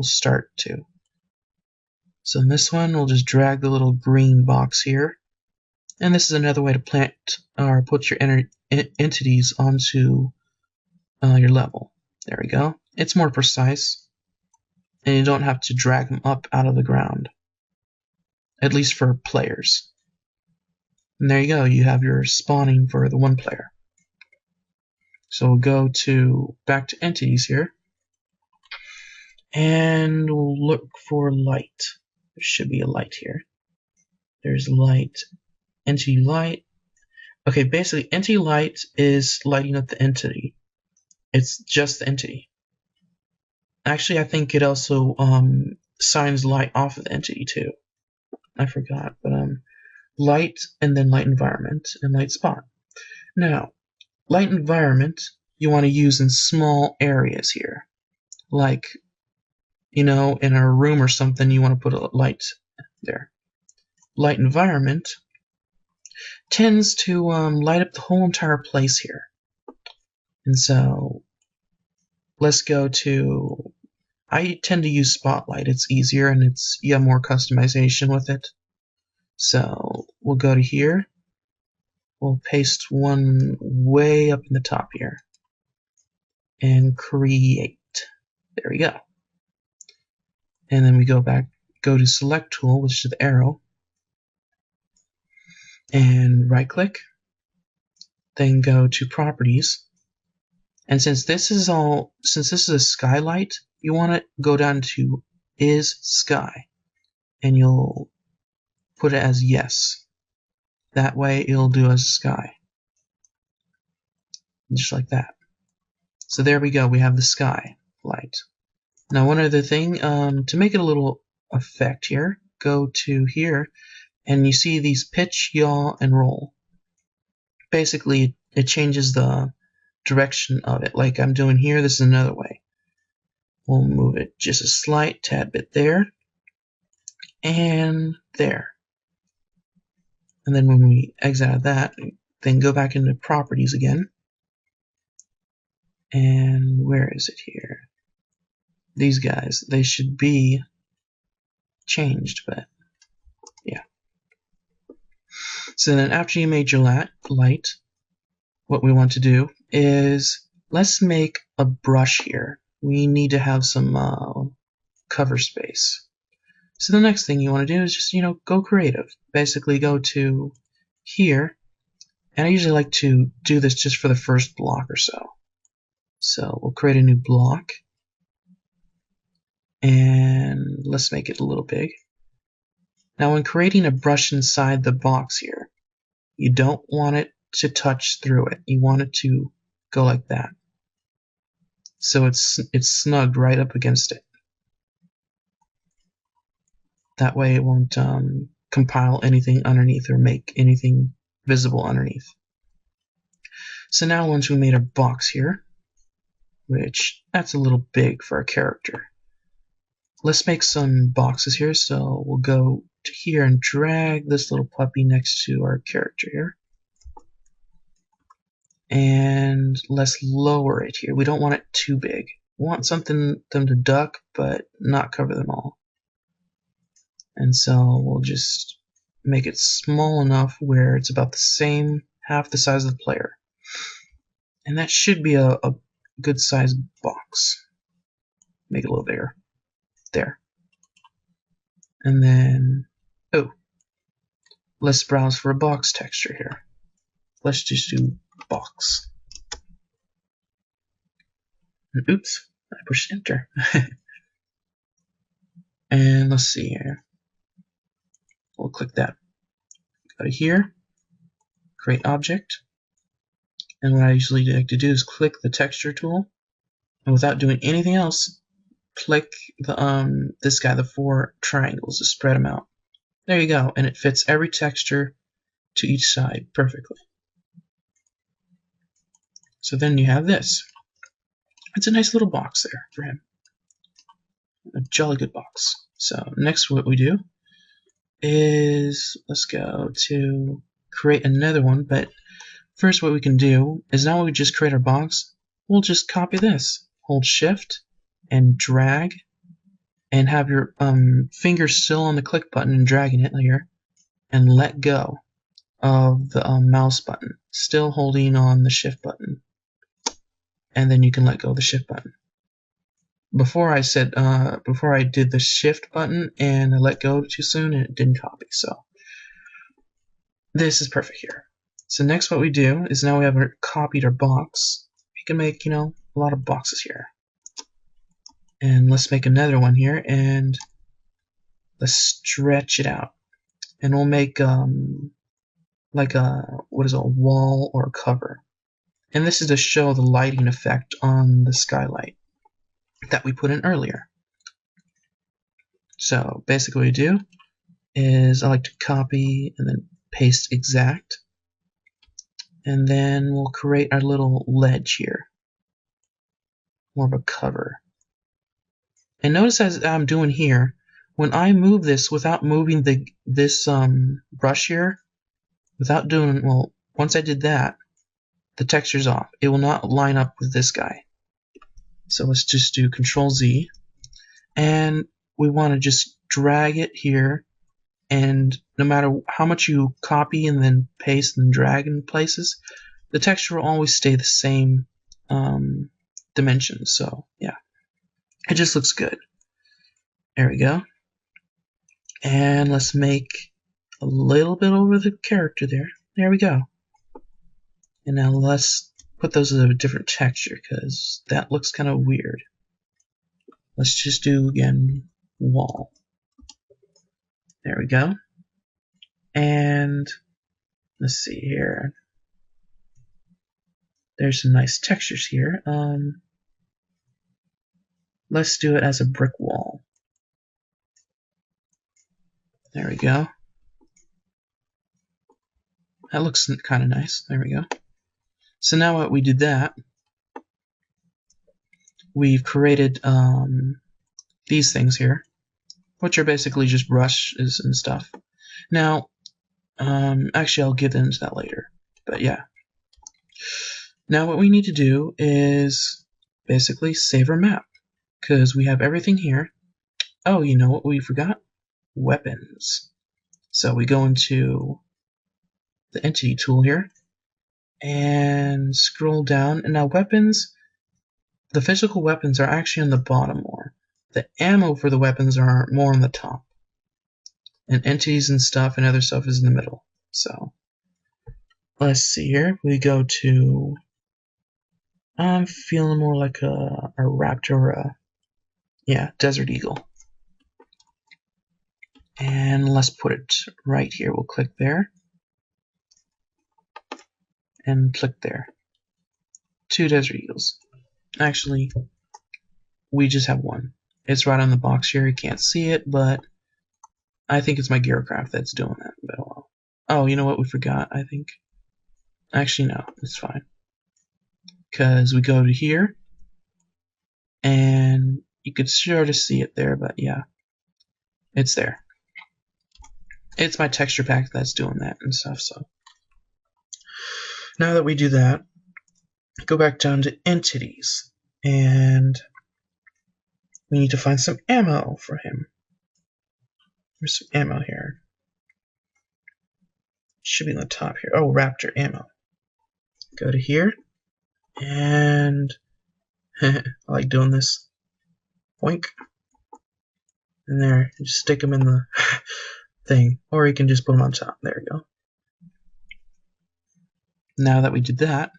start to. So in this one, we'll just drag the little green box here. And this is another way to plant or put your entities onto your level. There we go. It's more precise, and you don't have to drag them up out of the ground, at least for players. And there you go. You have your spawning for the one player. So we'll go back to entities here, and we'll look for light. There should be a light here. There's light. Entity light. Okay, basically entity light is lighting up the entity. It's just the entity. Actually, I think it also shines light off of the entity too. I forgot, but light and then light environment and light spot. Now, light environment you want to use in small areas here, like in a room or something. You want to put a light there. Light environment tends to light up the whole entire place here. And so let's go to, I tend to use Spotlight. It's easier and you have more customization with it. So we'll go to here. We'll paste one way up in the top here and create. There we go. And then we go to Select Tool, which is the arrow, and right click, then go to Properties. And since this is a skylight, you want to go down to Is Sky, and you'll put it as Yes. That way it'll do as sky, just like that. So there we go. We have the sky light. Now one other thing, to make it a little effect here, go to here, and you see these pitch, yaw, and roll. Basically, it changes the direction of it. Like I'm doing here, this is another way. We'll move it just a slight tad bit there, and there. And then when we exit out of that, then go back into Properties again. And where is it here? These guys, they should be changed, but yeah. So then after you made your light, what we want to do is let's make a brush here. We need to have some cover space. So the next thing you want to do is just, go creative. Basically go to here, and I usually like to do this just for the first block or so. So we'll create a new block, and let's make it a little big. Now when creating a brush inside the box here, you don't want it to touch through it. You want it to go like that. So it's snugged right up against it. That way it won't compile anything underneath or make anything visible underneath. So now once we made our box here, which that's a little big for a character, let's make some boxes here. So we'll go to here and drag this little puppy next to our character here. And let's lower it here. We don't want it too big. We want them to duck, but not cover them all. And so we'll just make it small enough where it's about the same, half the size of the player. And that should be a good sized box. Make it a little bigger. There. And then, let's browse for a box texture here. Let's just do box. And oops, I pushed enter. And let's see here. We'll click that. Go to here, create object, and what I usually like to do is click the texture tool, and without doing anything else, click the this guy, the 4 triangles, to spread them out. There you go, and it fits every texture to each side perfectly. So then you have this. It's a nice little box there for him. A jolly good box. So next what we do is let's go to create another one, but first what we can do is now we just create our box, we'll just copy this. Hold shift and drag and have your finger still on the click button and dragging it here, and let go of the mouse button, still holding on the shift button, and then you can let go of the shift button. Before I did the shift button and I let go too soon and it didn't copy, so this is perfect here. So next what we do is now we have copied our box. We can make, a lot of boxes here. And let's make another one here and let's stretch it out. And we'll make like a wall or a cover. And this is to show the lighting effect on the skylight that we put in earlier. So basically what we do is I like to copy and then paste exact, and then we'll create our little ledge here, more of a cover. And notice as I'm doing here, when I move this without moving this brush here, without doing, well, once I did that, the texture's off. It will not line up with this guy. So let's just do Control Z, and we want to just drag it here, and no matter how much you copy and then paste and drag in places, the texture will always stay the same dimension. So yeah, it just looks good. There we go. And let's make a little bit over the character there. There we go. And now let's put those as a different texture because that looks kind of weird. Let's just do again wall. There we go. And let's see here. There's some nice textures here. Let's do it as a brick wall. There we go. That looks kind of nice. There we go. So now that we did that, we've created these things here, which are basically just brushes and stuff. Now, actually I'll get into that later, but yeah. Now what we need to do is basically save our map, because we have everything here. Oh, you know what we forgot? Weapons. So we go into the entity tool here, and scroll down, and now weapons, the physical weapons are actually on the bottom more. The ammo for the weapons are more on the top. And entities and stuff and other stuff is in the middle. So let's see here. We go to, I'm feeling more like a raptor or desert eagle. And let's put it right here. We'll click there. And click there. 2 desert eagles. Actually, we just have one. It's right on the box here. You can't see it, but I think it's my Gearcraft that's doing that. But well. Oh, you know what we forgot, I think? Actually, no. It's fine. Because we go to here, and you could sort of see it there, but yeah. It's there. It's my texture pack that's doing that and stuff, so. Now that we do that, go back down to entities, and we need to find some ammo for him. There's some ammo here. Should be on the top here. Oh, raptor ammo. Go to here, and I like doing this. Boink. And there, you just stick them in the thing, or you can just put them on top. There we go. Now that we did that,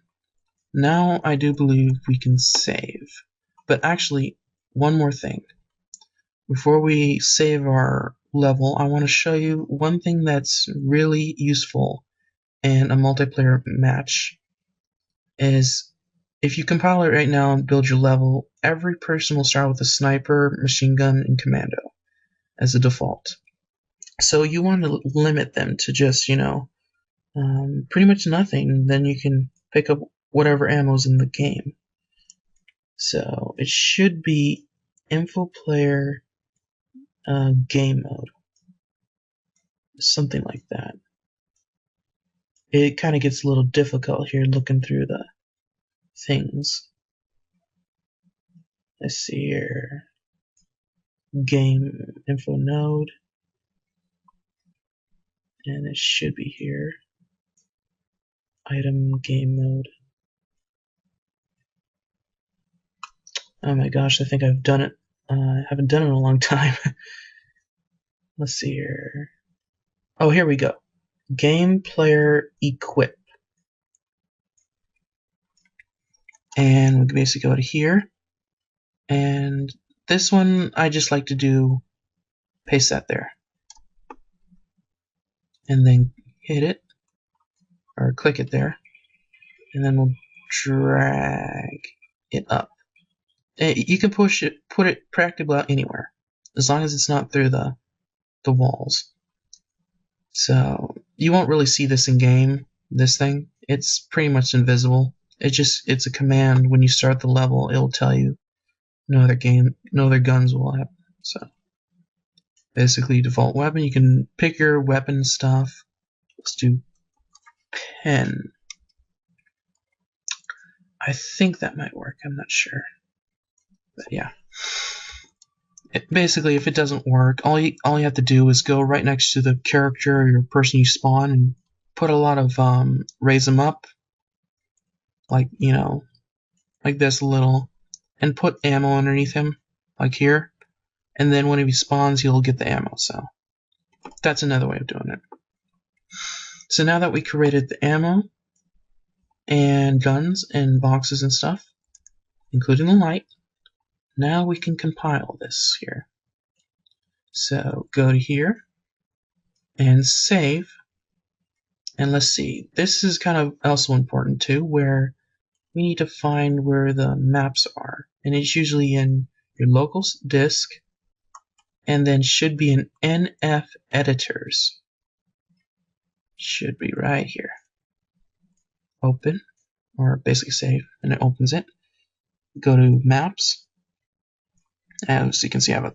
now I do believe we can save. But actually, one more thing. Before we save our level, I want to show you one thing that's really useful in a multiplayer match. Is if you compile it right now and build your level, every person will start with a sniper, machine gun, and commando as a default. So you want to limit them to just, pretty much nothing. Then you can pick up whatever ammo's in the game. So it should be info player game mode. Something like that. It kind of gets a little difficult here looking through the things. Let's see here. game info node, and it should be here. Item game mode. Oh my gosh, I think I've done it. I haven't done it in a long time. Let's see here. Oh, here we go. Game player equip. And we can basically go to here. And this one, I just like to do, paste that there. And then hit it, or click it there. And then we'll drag it up. You can put it practically anywhere, as long as it's not through the walls. So you won't really see this in game. This thing, it's pretty much invisible. It's a command. When you start the level, it'll tell you no other guns will happen. So basically, default weapon. You can pick your weapon stuff. Let's do pen. I think that might work. I'm not sure. But yeah. Basically, if it doesn't work, all you have to do is go right next to the character or your person you spawn and put a lot of raise them up, like like this a little, and put ammo underneath him, like here, and then when he spawns, he'll get the ammo. So that's another way of doing it. So now that we created the ammo and guns and boxes and stuff, including the light, now we can compile this here. So go to here and save. And let's see, this is kind of also important too, where we need to find where the maps are. And it's usually in your local disk, and then should be in NF editors. Should be right here. Open, or basically save, and it opens it. Go to maps. As you can see, I have a